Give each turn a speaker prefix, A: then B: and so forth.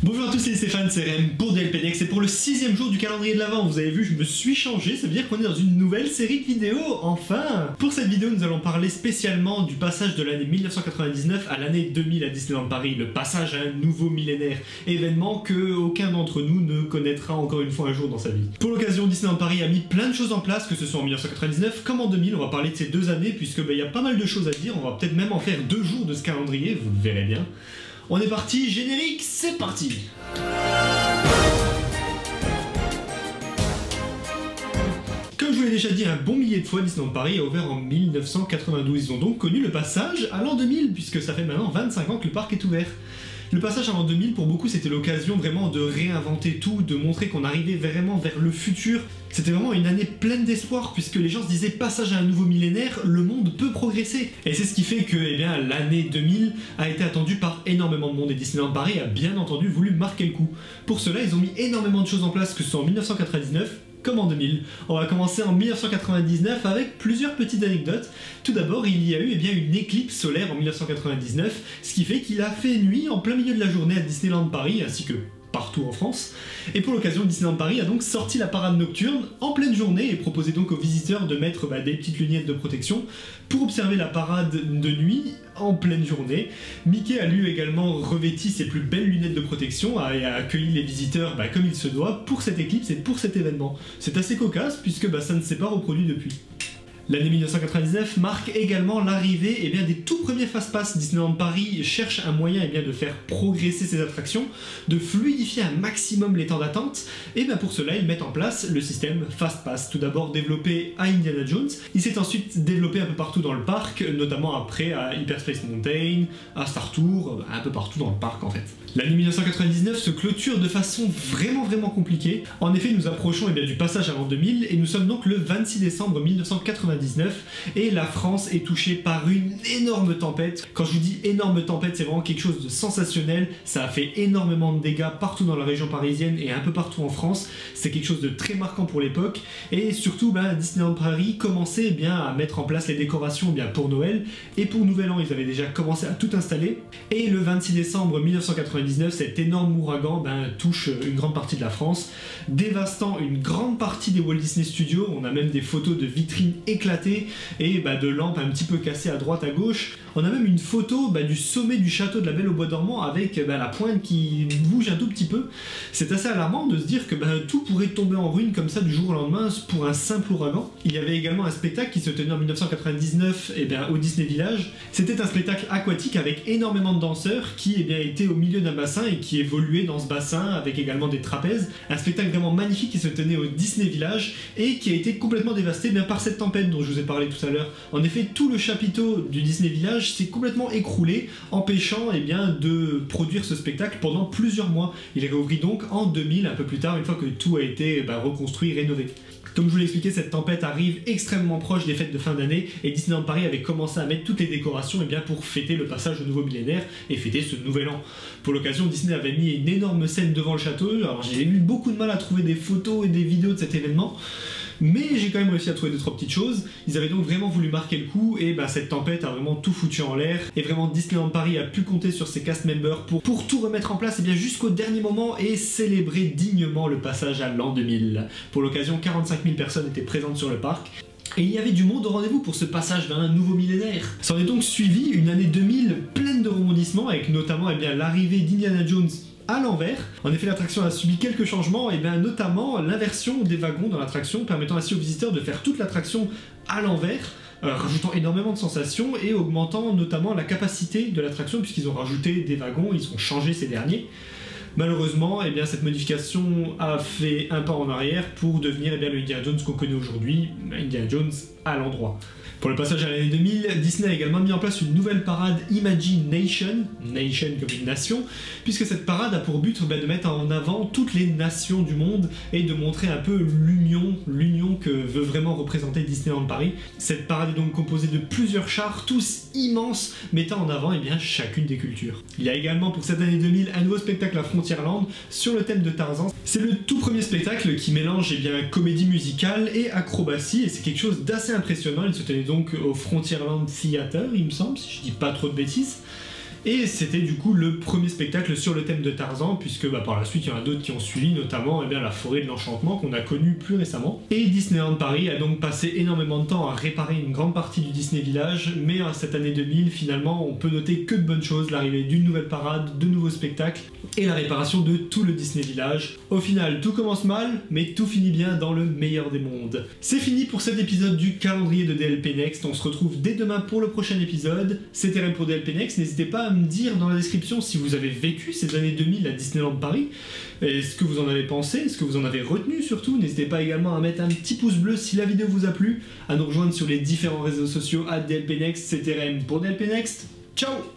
A: Bonjour à tous, c'est Stéphane, c'est Rem pour DLPDX et pour le 6ème jour du calendrier de l'Avent. Vous avez vu, je me suis changé, ça veut dire qu'on est dans une nouvelle série de vidéos, enfin. Pour cette vidéo, nous allons parler spécialement du passage de l'année 1999 à l'année 2000 à Disneyland Paris, le passage à un nouveau millénaire, événement que aucun d'entre nous ne connaîtra encore une fois un jour dans sa vie. Pour l'occasion, Disneyland Paris a mis plein de choses en place, que ce soit en 1999 comme en 2000, on va parler de ces deux années puisque y a pas mal de choses à dire, on va peut-être même en faire 2 jours de ce calendrier, vous le verrez bien. On est parti, générique, c'est parti! Comme je vous l'ai déjà dit un bon millier de fois, Disneyland Paris a ouvert en 1992. Ils ont donc connu le passage à l'an 2000, puisque ça fait maintenant 25 ans que le parc est ouvert. Le passage à l'an 2000, pour beaucoup, c'était l'occasion vraiment de réinventer tout, de montrer qu'on arrivait vraiment vers le futur. C'était vraiment une année pleine d'espoir, puisque les gens se disaient passage à un nouveau millénaire, le monde peut progresser. Et c'est ce qui fait que l'année 2000 a été attendue par énormément de monde, et Disneyland Paris a bien entendu voulu marquer le coup. Pour cela, ils ont mis énormément de choses en place, que ce soit en 1999, comme en 2000. On va commencer en 1999 avec plusieurs petites anecdotes. Tout d'abord, il y a eu une éclipse solaire en 1999, ce qui fait qu'il a fait nuit en plein milieu de la journée à Disneyland Paris, ainsi que partout en France. Et pour l'occasion, Disneyland Paris a donc sorti la parade nocturne en pleine journée et proposé donc aux visiteurs de mettre des petites lunettes de protection pour observer la parade de nuit en pleine journée. Mickey a lui également revêti ses plus belles lunettes de protection et a accueilli les visiteurs comme il se doit pour cette éclipse et pour cet événement. C'est assez cocasse puisque ça ne s'est pas reproduit depuis. L'année 1999 marque également l'arrivée des tout premiers Fast-Pass. Disneyland Paris cherche un moyen de faire progresser ses attractions, de fluidifier un maximum les temps d'attente, et pour cela ils mettent en place le système Fast-Pass. Tout d'abord développé à Indiana Jones, il s'est ensuite développé un peu partout dans le parc, notamment après à Hyperspace Mountain, à Star Tours, un peu partout dans le parc en fait. L'année 1999 se clôture de façon vraiment compliquée. En effet, nous approchons du passage à l'an 2000 et nous sommes donc le 26 décembre 1999 et la France est touchée par une énorme tempête. Quand je vous dis énorme tempête, c'est vraiment quelque chose de sensationnel. Ça a fait énormément de dégâts partout dans la région parisienne et un peu partout en France. C'est quelque chose de très marquant pour l'époque et surtout Disneyland Paris commençait à mettre en place les décorations pour Noël et pour Nouvel An. Ils avaient déjà commencé à tout installer et le 26 décembre 1999, cet énorme ouragan touche une grande partie de la France, dévastant une grande partie des Walt Disney Studios. On a même des photos de vitrines éclatées et de lampes un petit peu cassées à droite à gauche. On a même une photo du sommet du château de la Belle au Bois dormant avec la pointe qui bouge un tout petit peu. C'est assez alarmant de se dire que tout pourrait tomber en ruine comme ça du jour au lendemain pour un simple ouragan. Il y avait également un spectacle qui se tenait en 1999 au Disney Village. C'était un spectacle aquatique avec énormément de danseurs qui étaient au milieu d'un bassin et qui évoluaient dans ce bassin avec également des trapèzes. Un spectacle vraiment magnifique qui se tenait au Disney Village et qui a été complètement dévasté par cette tempête dont je vous ai parlé tout à l'heure. En effet, tout le chapiteau du Disney Village s'est complètement écroulé, empêchant de produire ce spectacle pendant plusieurs mois. Il réouvrit donc en 2000, un peu plus tard, une fois que tout a été reconstruit, rénové. Comme je vous l'ai expliqué, cette tempête arrive extrêmement proche des fêtes de fin d'année et Disneyland Paris avait commencé à mettre toutes les décorations pour fêter le passage au nouveau millénaire et fêter ce nouvel an. Pour l'occasion, Disney avait mis une énorme scène devant le château. Alors j'ai eu beaucoup de mal à trouver des photos et des vidéos de cet événement, mais j'ai quand même réussi à trouver 2-3 petites choses. Ils avaient donc vraiment voulu marquer le coup et cette tempête a vraiment tout foutu en l'air et vraiment Disneyland Paris a pu compter sur ses cast members pour tout remettre en place jusqu'au dernier moment et célébrer dignement le passage à l'an 2000. Pour l'occasion, 45 000 personnes étaient présentes sur le parc. Et il y avait du monde au rendez-vous pour ce passage vers un nouveau millénaire. Ça en est donc suivi une année 2000 pleine de rebondissements avec notamment l'arrivée d'Indiana Jones à l'envers. En effet, l'attraction a subi quelques changements, notamment l'inversion des wagons dans l'attraction, permettant ainsi aux visiteurs de faire toute l'attraction à l'envers, rajoutant énormément de sensations et augmentant notamment la capacité de l'attraction puisqu'ils ont rajouté des wagons, ils ont changé ces derniers. Malheureusement, cette modification a fait un pas en arrière pour devenir le Indiana Jones qu'on connaît aujourd'hui, Indiana Jones à l'endroit. Pour le passage à l'année 2000, Disney a également mis en place une nouvelle parade Imagination, nation comme une nation, puisque cette parade a pour but de mettre en avant toutes les nations du monde et de montrer un peu l'union que veut vraiment représenter Disneyland Paris. Cette parade est donc composée de plusieurs chars, tous immenses, mettant en avant chacune des cultures. Il y a également pour cette année 2000 un nouveau spectacle à Frontierland sur le thème de Tarzan. C'est le tout premier spectacle qui mélange comédie musicale et acrobatie et c'est quelque chose d'assez impressionnant. Il se tenait donc au Frontierland Theater, il me semble, si je dis pas trop de bêtises. Et c'était du coup le premier spectacle sur le thème de Tarzan, puisque par la suite il y en a d'autres qui ont suivi, notamment la forêt de l'enchantement qu'on a connue plus récemment. Et Disneyland Paris a donc passé énormément de temps à réparer une grande partie du Disney Village, mais cette année 2000 finalement on peut noter que de bonnes choses, l'arrivée d'une nouvelle parade, de nouveaux spectacles et la réparation de tout le Disney Village. Au final tout commence mal, mais tout finit bien dans le meilleur des mondes. C'est fini pour cet épisode du calendrier de DLP Next, on se retrouve dès demain pour le prochain épisode. C'était RM pour DLP Next, n'hésitez pas à me dire dans la description si vous avez vécu ces années 2000 à Disneyland Paris, et ce que vous en avez pensé, ce que vous en avez retenu surtout. N'hésitez pas également à mettre un petit pouce bleu si la vidéo vous a plu, à nous rejoindre sur les différents réseaux sociaux @DLP Next. C'était RM pour DLP Next, ciao.